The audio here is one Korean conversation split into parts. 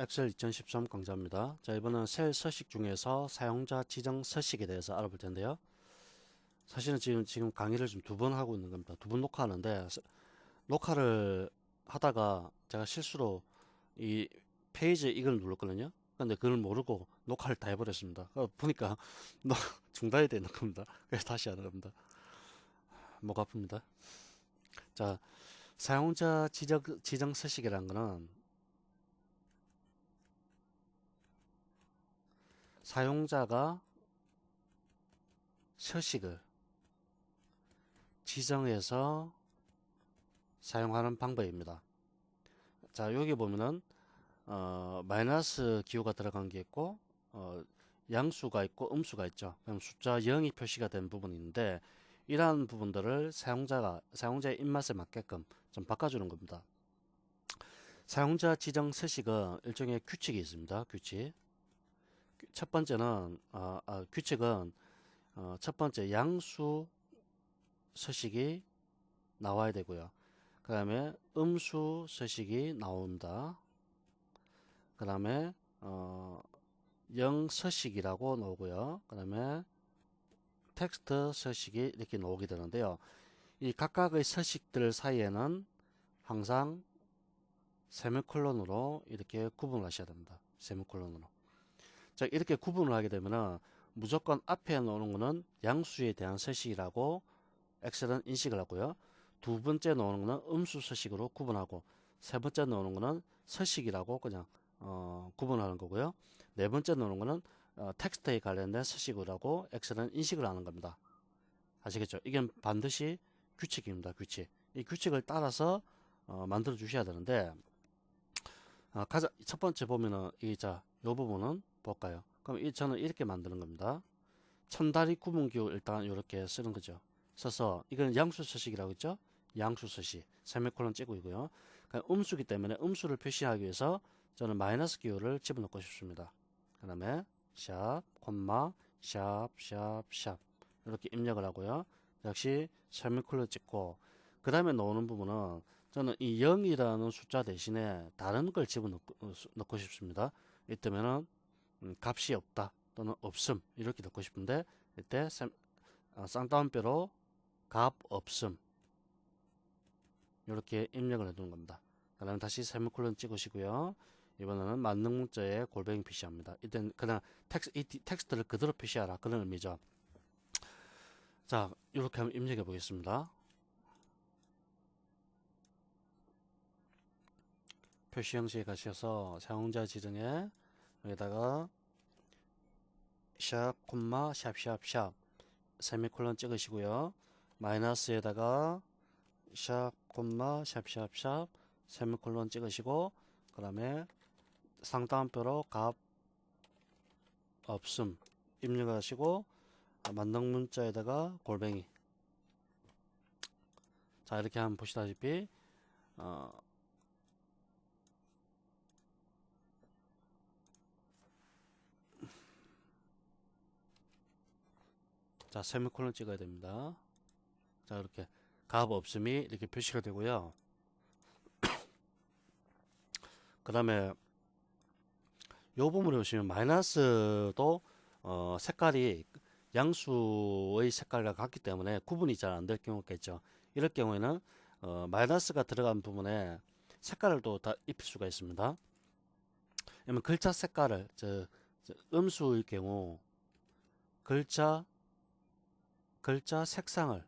엑셀 2013 강좌입니다. 자, 이번은 셀 서식 중에서 사용자 지정 서식에 대해서 알아볼 텐데요. 사실은 지금 강의를 좀 두 번 하고 있는 겁니다. 두 번 녹화하는데, 녹화를 하다가 제가 실수로 이 페이지 이걸 눌렀거든요. 근데 그걸 모르고 녹화를 다 해버렸습니다. 보니까 중단이 되는 겁니다. 그래서 다시 하는 겁니다. 목 아픕니다. 자, 사용자 지정 서식이라는 거는 사용자가 서식을 지정해서 사용하는 방법입니다. 자, 여기 보면은 마이너스 기호가 들어간 게 있고 양수가 있고 음수가 있죠. 그럼 숫자 0이 표시가 된 부분이 있는데 이러한 부분들을 사용자의 입맛에 맞게끔 좀 바꿔주는 겁니다. 사용자 지정 서식은 일종의 규칙이 있습니다. 규칙. 첫 번째는 규칙은 첫 번째 양수 서식이 나와야 되고요. 그 다음에 음수 서식이 나옵니다. 그 다음에 영서식이라고 나오고요. 그 다음에 텍스트 서식이 이렇게 나오게 되는데요. 이 각각의 서식들 사이에는 항상 세미콜론으로 이렇게 구분을 하셔야 됩니다. 세미콜론으로. 자, 이렇게 구분을 하게 되면은 무조건 앞에 나오는 거는 양수에 대한 서식이라고 엑셀은 인식을 하고요. 두 번째 나오는 거는 음수 서식으로 구분하고 세 번째 나오는 거는 서식이라고 그냥 구분하는 거고요. 네 번째 나오는 거는 텍스트에 관련된 서식이라고 엑셀은 인식을 하는 겁니다. 아시겠죠? 이게 반드시 규칙입니다. 규칙. 이 규칙을 따라서 만들어 주셔야 되는데 가장 첫 번째 보면은 요 부분은 볼까요? 그럼 저는 이렇게 만드는 겁니다. 천다리 구분기호 일단 이렇게 쓰는 거죠. 써서 이건 양수 서식이라고 했죠? 양수 서식 세미콜론 찍고이고요. 음수기 때문에 음수를 표시하기 위해서 저는 마이너스 기호를 집어넣고 싶습니다. 그 다음에 샵, 콤마, 샵, 샵, 샵 이렇게 입력을 하고요. 역시 세미콜론 찍고 그 다음에 나오는 부분은 저는 이 0이라는 숫자 대신에 다른 걸 집어넣고 싶습니다. 이때면은 값이 없다 또는 없음 이렇게 넣고 싶은데 이때 쌍따옴표로 값 없음 이렇게 입력을 해두는 겁니다. 그 다음에 다시 세미콜론 찍으시고요. 이번에는 만능 문자에 골뱅이 표시합니다. 이때는 그냥 텍스트를 그대로 표시하라 그런 의미죠. 자, 이렇게 한번 입력해 보겠습니다. 표시 형식에 가셔서 사용자 지정에 여기다가 샵, 콤마, 샵 세미콜론 찍으시고요. 마이너스에다가 샵, 콤마, 샵 세미콜론 찍으시고 그 다음에 상따옴표로 값 없음 입력하시고 만능 문자에다가 골뱅이. 자, 이렇게 하면 보시다시피 자, 세미콜론 찍어야 됩니다. 자, 이렇게 값 없음이 이렇게 표시가 되고요. 그 다음에 요 부분을 보시면 마이너스도 색깔이 양수의 색깔과 같기 때문에 구분이 잘 안 될 경우가 있죠. 이럴 경우에는 마이너스가 들어간 부분에 색깔을 또 다 입힐 수가 있습니다. 그러면 글자 색깔을 음수의 경우 글자 색상을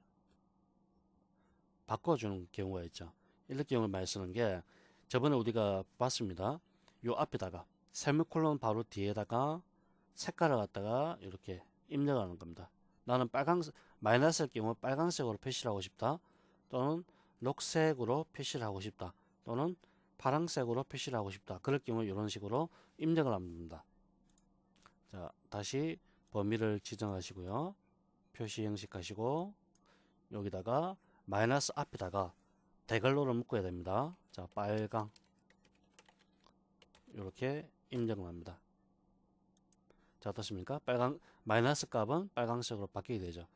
바꿔주는 경우가 있죠. 이럴 경우를 많이 쓰는 게 저번에 우리가 봤습니다. 요 앞에다가 세미콜론 바로 뒤에다가 색깔을 갖다가 이렇게 입력하는 겁니다. 나는 마이너스일 경우 빨간색으로 표시를 하고 싶다. 또는 녹색으로 표시를 하고 싶다. 또는 파란색으로 표시를 하고 싶다. 그럴 경우 이런 식으로 입력을 합니다. 자, 다시 범위를 지정하시고요. 표시 형식 하시고 여기다가 마이너스 앞에다가 대괄호를 묶어야 됩니다. 자, 빨강 이렇게 입력을 합니다. 자, 어떻습니까? 마이너스 값은 빨간색으로 바뀌게 되죠.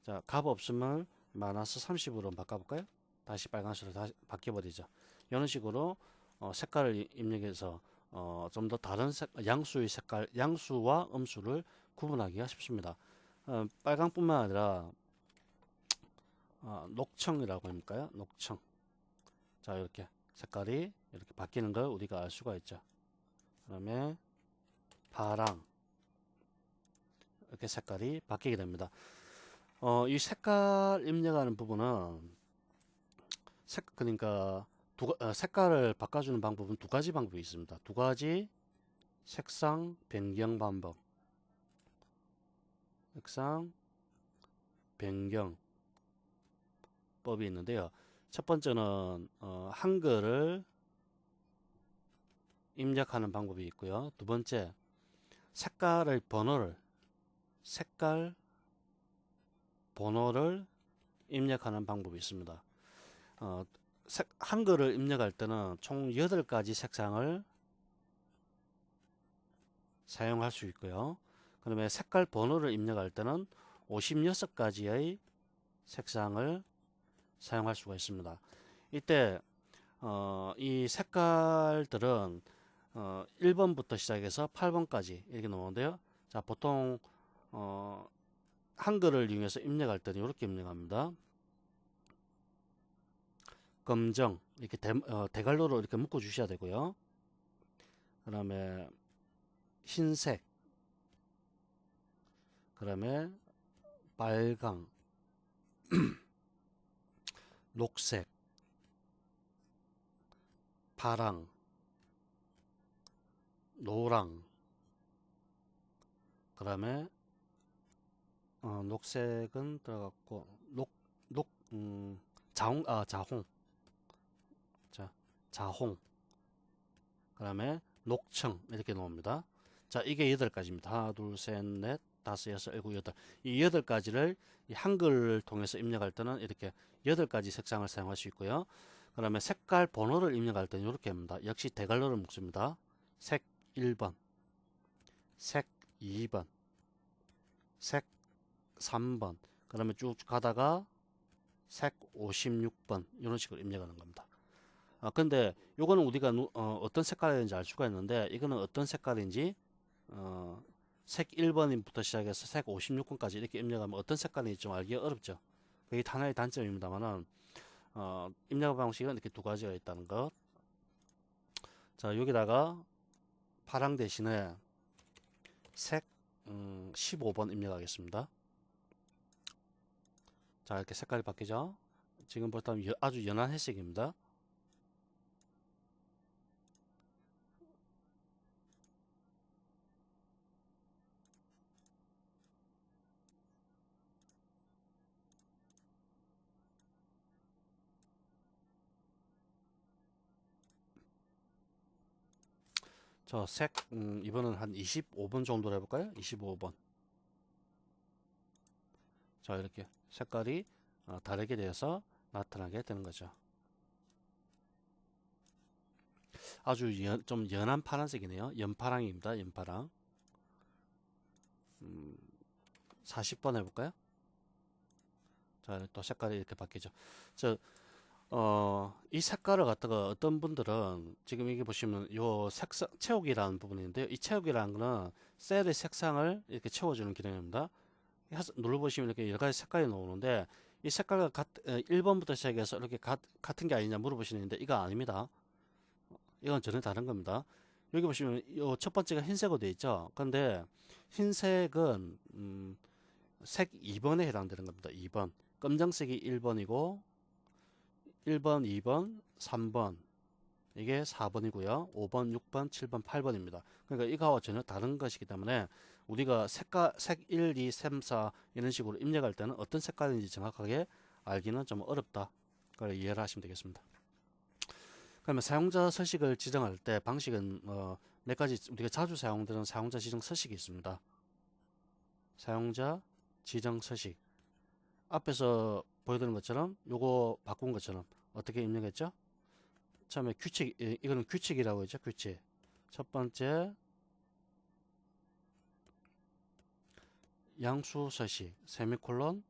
자, 값 없으면 마이너스 30으로 바꿔볼까요? 다시 빨간색으로 다시 바뀌어버리죠. 이런 식으로 색깔을 입력해서 좀 더 다른 양수의 색깔, 양수와 음수를 구분하기가 쉽습니다. 빨강뿐만 아니라 녹청이라고 할까요? 녹청. 자, 이렇게 색깔이 이렇게 바뀌는 걸 우리가 알 수가 있죠. 그다음에 파랑, 이렇게 색깔이 바뀌게 됩니다. 이 색깔 입력하는 부분은 그러니까 색깔을 바꿔주는 방법은 두 가지 방법이 있습니다. 두 가지 색상 변경 방법. 색상 변경 법이 있는데요. 첫 번째는 한글을 입력하는 방법이 있고요. 두 번째, 색깔 번호를 입력하는 방법이 있습니다. 한글을 입력할 때는 총 8가지 색상을 사용할 수 있고요. 그다음에 색깔 번호를 입력할 때는 56가지의 색상을 사용할 수가 있습니다. 이때 이 색깔들은 1번부터 시작해서 8번까지 이렇게 나오는데요. 자, 보통 한글을 이용해서 입력할 때는 이렇게 입력합니다. 검정 이렇게 대갈로로 이렇게 묶어 주셔야 되고요. 그 다음에 흰색, 그 다음에 빨강, 녹색, 파랑, 노랑, 그 다음에 녹색은 들어갔고 자홍, 자홍, 그 다음에 녹청 이렇게 나옵니다. 자, 이게 8가지입니다. 하나, 둘, 셋, 넷, 다섯, 여섯, 일곱, 여덟. 이 8가지를 이 한글을 통해서 입력할 때는 이렇게 8가지 색상을 사용할 수 있고요. 그 다음에 색깔 번호를 입력할 때는 이렇게 합니다. 역시 대갈로를 묶습니다. 색 1번, 색 2번, 색 3번, 그 다음에 쭉 가다가 색 56번 이런 식으로 입력하는 겁니다. 근데 요거는 우리가 어떤 색깔인지 알 수가 있는데 이거는 어떤 색깔인지 색 1번부터 시작해서 색 56번까지 이렇게 입력하면 어떤 색깔인지 좀 알기가 어렵죠. 그게 하나의 단점입니다만은 입력 방식은 이렇게 두 가지가 있다는 것. 자, 여기다가 파랑 대신에 색 15번 입력하겠습니다. 자, 이렇게 색깔이 바뀌죠. 지금부터 아주 연한 회색입니다. 저 색 이번은 한 25번 정도로 해볼까요? 25번. 자, 이렇게 색깔이 다르게 되어서 나타나게 되는 거죠. 아주 좀 연한 파란색이네요. 연파랑입니다. 연파랑. 40번 해볼까요? 자, 또 색깔이 이렇게 바뀌죠. 이 색깔을 갖다가 어떤 분들은 지금 이게 보시면 요 색상 채우기라는 부분인데요. 이 채우기라는 거는 셀의 색상을 이렇게 채워주는 기능입니다. 눌러보시면 이렇게 여러 가지 색깔이 나오는데 이 색깔과 1번부터 시작해서 이렇게 같은 게 아니냐 물어보시는데 이거 아닙니다. 이건 전혀 다른 겁니다. 여기 보시면 요 첫 번째가 흰색으로 되어 있죠. 근데 흰색은 색 2번에 해당되는 겁니다. 2번. 검정색이 1번이고 1번, 2번, 3번 이게 4번이고요. 5번, 6번, 7번, 8번입니다. 그러니까 이거와 전혀 다른 것이기 때문에 우리가 색 1, 2, 3, 4 이런 식으로 입력할 때는 어떤 색깔인지 정확하게 알기는 좀 어렵다. 그걸 이해를 하시면 되겠습니다. 그러면 사용자 서식을 지정할 때 방식은 몇 가지 우리가 자주 사용되는 사용자 지정 서식이 있습니다. 사용자 지정 서식. 앞에서 보여드린 것처럼 요거 바꾼 것처럼 어떻게 입력했죠? 처음에 규칙, 이거는 규칙이라고 했죠. 규칙. 첫 번째 양수 서식, 세미콜론,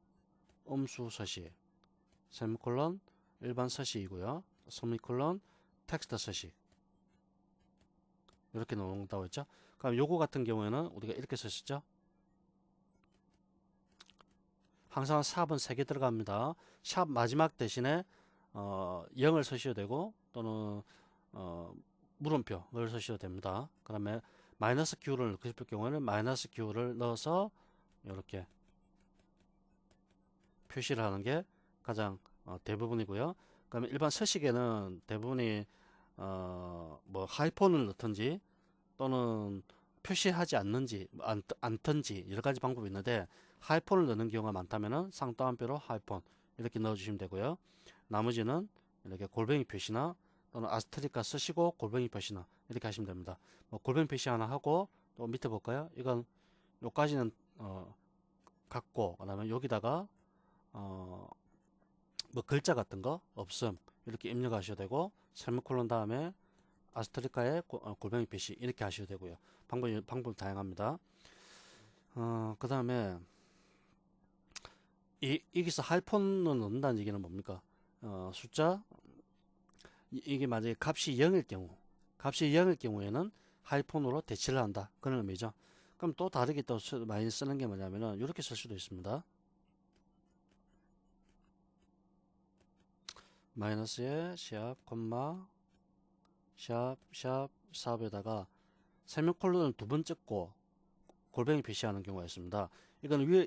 음수 서식, 세미콜론, 일반 서식이고요. 세미콜론, 텍스트 서식. 이렇게 넣는다고 했죠. 그럼 요거 같은 경우에는 우리가 이렇게 썼었죠. 항상 샵은 3개 들어갑니다. 샵 마지막 대신에 0을 쓰셔도 되고 또는 물음표를 쓰셔도 됩니다. 그다음에 마이너스 Q를 넣고 싶을 경우에는 마이너스 Q를 넣어서 이렇게 표시를 하는 게 가장 대부분이고요. 그다음에 일반 서식에는 대부분이 뭐 하이폰을 넣든지 또는 표시하지 않는지 않든지 여러 가지 방법이 있는데 하이폰을 넣는 경우가 많다면은 쌍따옴표로 하이폰 이렇게 넣어주시면 되고요. 나머지는 이렇게 골뱅이 표시나 또는 아스테리카 쓰시고 골뱅이 표시나 이렇게 하시면 됩니다. 뭐 골뱅이 표시 하나 하고 또 밑에 볼까요? 이건 요까지는 같고 그다음에 여기다가 뭐 글자 같은 거 없음 이렇게 입력하셔도 되고 세미콜론 다음에 아스테리카의 골뱅이 표시 이렇게 하셔도 되고요. 방법이 다양합니다. 그 다음에 여기서 하이폰을 넣는다는 얘기는 뭡니까? 숫자 이게 만약에 값이 0일 경우에는 하이폰으로 대치를 한다 그런 의미죠. 그럼 또 다르게 또 많이 쓰는 게 뭐냐면은 이렇게 쓸 수도 있습니다. 마이너스에 샵 콤마 샵 샵에다가 세미콜론을 두 번 찍고 골뱅이 표시하는 경우가 있습니다. 이건 위에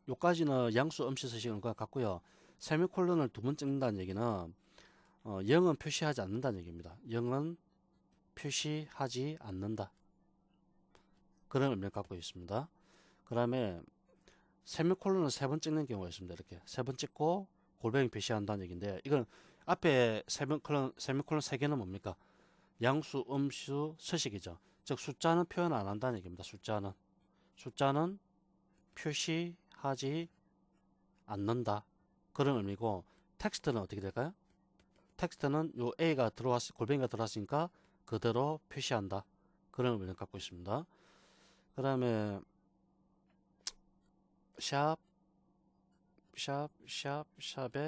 요까지는 양수 음시 쓰시는 것 같고요. 세미콜론을 두 번 찍는다는 얘기는 0은 표시하지 않는다는 얘기입니다. 0은 표시하지 않는다. 그런 의미를 갖고 있습니다. 그 다음에 세미콜론을 세 번 찍는 경우가 있습니다. 이렇게 세 번 찍고 골뱅이 표시한다는 얘기인데 이건 앞에 세미콜론 3개는 뭡니까? 양수, 음수, 서식이죠. 즉 숫자는 표현 안 한다는 얘기입니다. 숫자는 표시하지 않는다. 그런 의미고 텍스트는 어떻게 될까요? 텍스트는 요 A가 골뱅이가 들어왔으니까 그대로 표시한다. 그런 의미를 갖고 있습니다. 그 다음에 샵에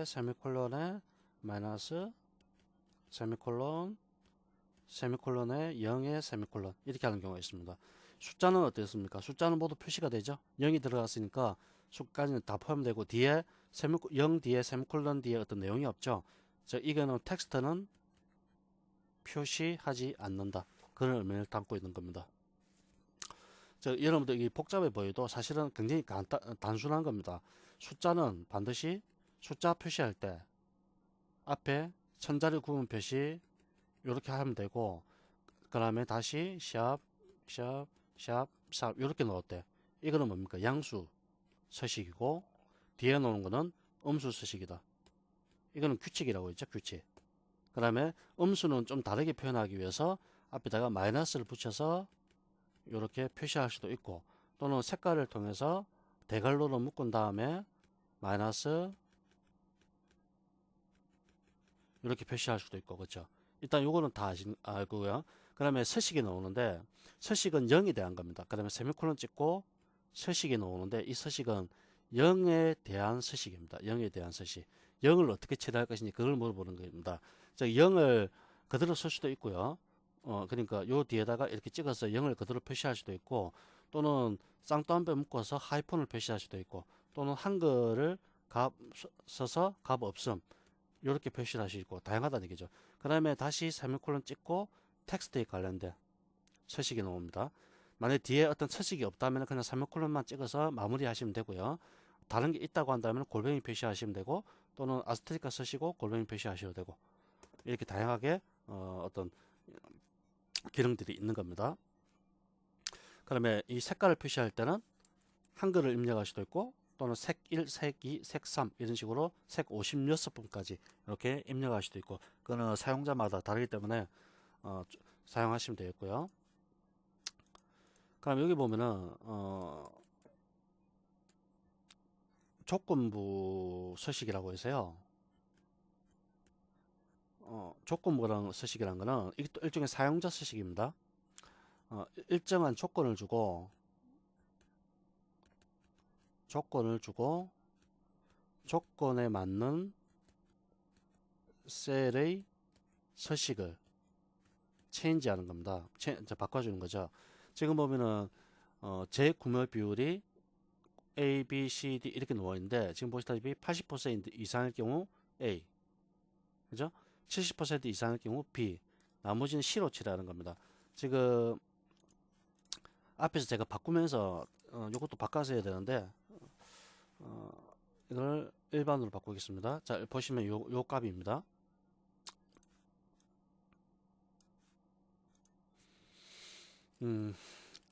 세미콜론에 마이너스 세미콜론에 0에 세미콜론 이렇게 하는 경우가 있습니다. 숫자는 어떻습니까? 숫자는 모두 표시가 되죠. 0이 들어갔으니까 수까지는 다 포함되고 뒤에 0 뒤에 세미콜론 뒤에 어떤 내용이 없죠. 이거는 텍스트는 표시하지 않는다. 그런 의미를 담고 있는 겁니다. 여러분들 이 복잡해 보여도 사실은 굉장히 단순한 겁니다. 숫자는 반드시 숫자 표시할 때 앞에 천자리 구분 표시 이렇게 하면 되고 그 다음에 다시 샵 이렇게 넣었대. 이거는 뭡니까? 양수 서식이고 뒤에 놓는 거는 음수 서식이다. 이거는 규칙이라고 했죠. 규칙. 그 다음에 음수는 좀 다르게 표현하기 위해서 앞에다가 마이너스를 붙여서 이렇게 표시할 수도 있고 또는 색깔을 통해서 대괄호로 묶은 다음에 마이너스 이렇게 표시할 수도 있고 그렇죠. 일단 요거는 다 알고요. 그 다음에 서식이 나오는데 서식은 0에 대한 겁니다. 그 다음에 세미콜론 찍고 서식이 나오는데 이 서식은 0에 대한 서식입니다. 0에 대한 서식. 0을 어떻게 처리할 것인지 그걸 물어보는 겁니다. 즉 0을 그대로 쓸 수도 있고요. 그러니까 요 뒤에다가 이렇게 찍어서 0을 그대로 표시할 수도 있고 또는 쌍따옴표 묶어서 하이폰을 표시할 수도 있고 또는 한글을 써서 값 없음 이렇게 표시를 하실 수 있고 다양하다는 얘기죠. 그 다음에 다시 세미콜론 찍고 텍스트에 관련된 서식이 나옵니다. 만약 뒤에 어떤 서식이 없다면 그냥 세미콜론만 찍어서 마무리 하시면 되고요. 다른 게 있다고 한다면 골뱅이 표시하시면 되고 또는 아스테리카 쓰시고 골뱅이 표시하셔도 되고 이렇게 다양하게 어떤 기능들이 있는 겁니다. 그 다음에 이 색깔을 표시할 때는 한글을 입력할 수도 있고 또는 색 1, 색 2, 색 3 이런 식으로 색 56번까지 이렇게 입력할 수도 있고 그거는 사용자마다 다르기 때문에 사용하시면 되겠고요. 그럼 여기 보면은 조건부 서식이라고 해서요. 조건부랑 서식이라는 거는 이것도 일종의 사용자 서식입니다. 일정한 조건을 주고 조건에 맞는 셀의 서식을 체인지 하는 겁니다. 바꿔주는 거죠. 지금 보면은 재구매 비율이 A, B, C, D 이렇게 누워 있는데 지금 보시다시피 80% 이상일 경우 A, 그죠? 70% 이상일 경우 B, 나머지는 C로 칠하는 겁니다. 지금 앞에서 제가 바꾸면서 이것도 바꿔서 해야 되는데 이걸 일반으로 바꾸겠습니다. 자, 보시면 요 값입니다.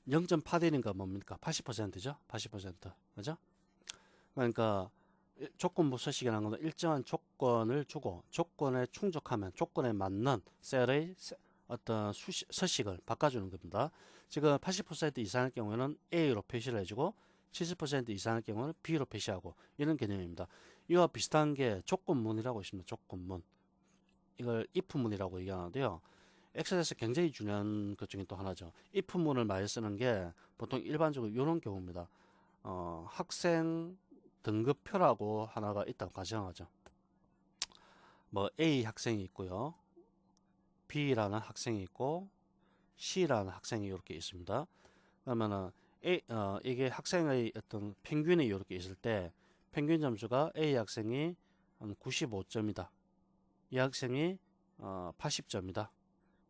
0.81인가 뭡니까? 80%죠? 80%. 그죠? 그러니까 조건부 서식이라는 것은 일정한 조건을 주고 조건에 충족하면 조건에 맞는 셀의 어떤 서식을 바꿔주는 겁니다. 지금 80% 이상의 경우에는 A로 표시를 해주고 70% 이상의 경우는 B로 표시하고 이런 개념입니다. 이와 비슷한 게 조건문이라고 있습니다. 조건문. 이걸 if문이라고 얘기하는데요. 엑셀에서 굉장히 중요한 것 중에 또 하나죠. if문을 많이 쓰는 게 보통 일반적으로 이런 경우입니다. 학생 등급표라고 하나가 있다고 가정하죠. 뭐 A 학생이 있고요. B라는 학생이 있고 C라는 학생이 이렇게 있습니다. 그러면은 이게 학생의 어떤 평균이 이렇게 있을 때 평균 점수가 A 학생이 95점이다. 이 학생이 80점이다.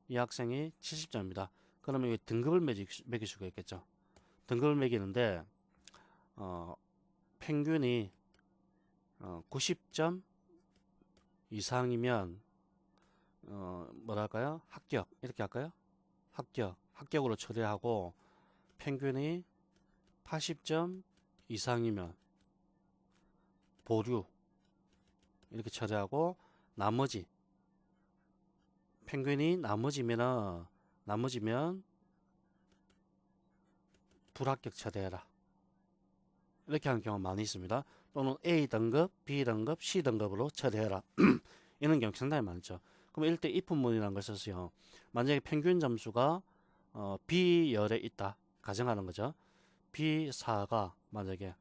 이 학생이 70점이다. 그러면 이 등급을 매길 수가 있겠죠. 등급을 매기는데 평균이 90점 이상이면 뭐랄까요? 합격 이렇게 할까요? 합격으로 처리하고 평균이 80점 이상이면 보류 이렇게 처리하고 나머지 평균이 나머지면 불합격 처리해라 이렇게 하는 경우가 많이 있습니다. 또는 A 등급, B 등급, C 등급으로 처리해라 이런 경우 상당히 많죠. 그럼 이럴 때 if문이라는 걸 써서요. 만약에 평균 점수가 B열에 있다 가정하는 거죠. B4가 만약에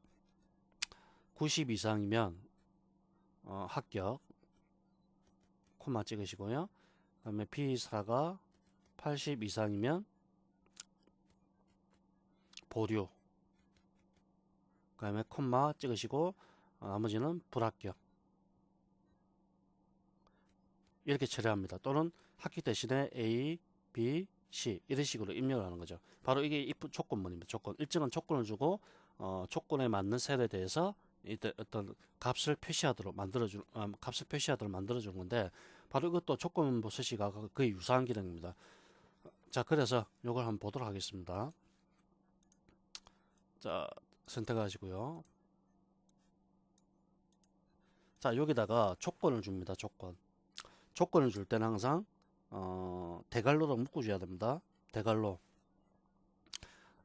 90 이상이면 합격 코마 찍으시고요. 그 다음에 B4가 80 이상이면 보류 그 다음에 콤마 찍으시고 나머지는 불합격 이렇게 처리합니다. 또는 합격 대신에 A, B, C 이런 식으로 입력을 하는 거죠. 바로 이게 if 조건문입니다. 일정한 조건을 주고 조건에 맞는 셀에 대해서 어떤 값을 표시하도록 만들어주는 건데 바로 이것도 조건부 서식과 거의 유사한 기능입니다. 자, 그래서 이걸 한번 보도록 하겠습니다. 자, 선택하시고요. 자, 여기다가 조건을 줍니다. 조건을 줄 때는 항상 대괄호로 묶어줘야 됩니다. 대괄호.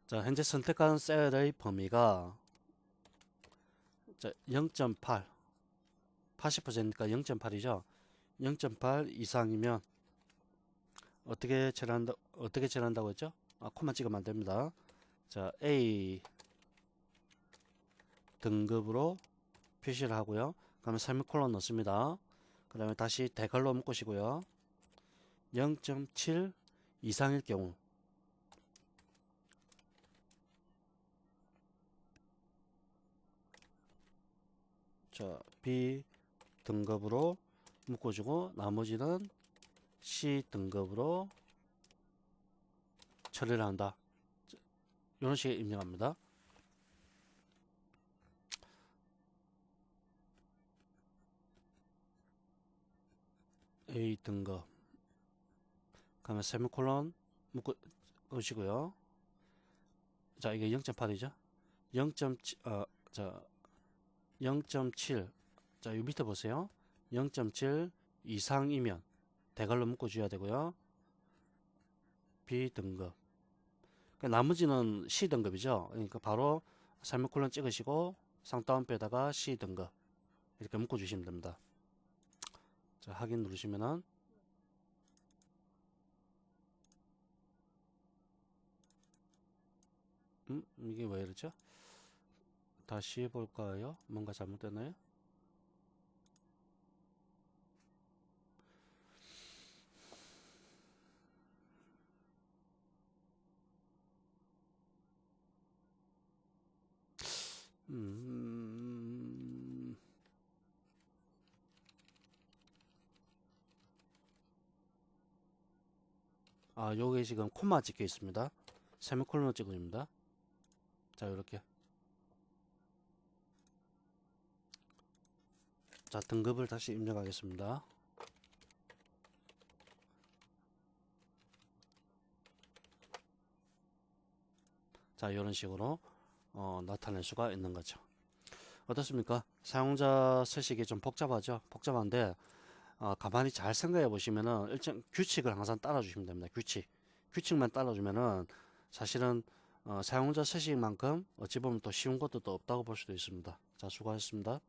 자, 현재 선택한 셀의 범위가 0.8 80%니까 0.8이죠. 0.8 이상이면 어떻게 처리한다고 했죠? 코만 찍으면 안 됩니다. 자, A 등급으로 표시를 하고요. 그러면 세미콜론 넣습니다. 그 다음에 다시 대괄호 묶으시고요. 0.7 이상일 경우 자, B 등급으로 묶어주고 나머지는 C 등급으로 처리를 한다. 이런 식의 입력합니다. A 등급 그러면 세미콜론 묶으시고요. 자, 이게 0.8이죠. 0.7 자, 이 밑에 보세요. 0.7 이상이면 대괄호 묶어줘야 되고요. B 등급 그러니까 나머지는 C 등급이죠. 그러니까 바로 세미콜론 찍으시고 상따옴표에다가 C 등급 이렇게 묶어주시면 됩니다. 자, 확인 누르시면은 이게 왜 이러죠? 다시 해볼까요? 뭔가 잘못됐나요? 음, 요게 지금 콤마 찍혀 있습니다. 세미콜론 찍어줍니다. 자, 이렇게. 자, 등급을 다시 입력하겠습니다. 자, 이런 식으로 나타낼 수가 있는 거죠. 어떻습니까? 사용자 서식이 좀 복잡하죠? 복잡한데 가만히 잘 생각해 보시면은 일정 규칙을 항상 따라 주시면 됩니다. 규칙만 따라 주면은 사실은 사용자 서식만큼 어찌 보면 또 쉬운 것도 또 없다고 볼 수도 있습니다. 자, 수고하셨습니다.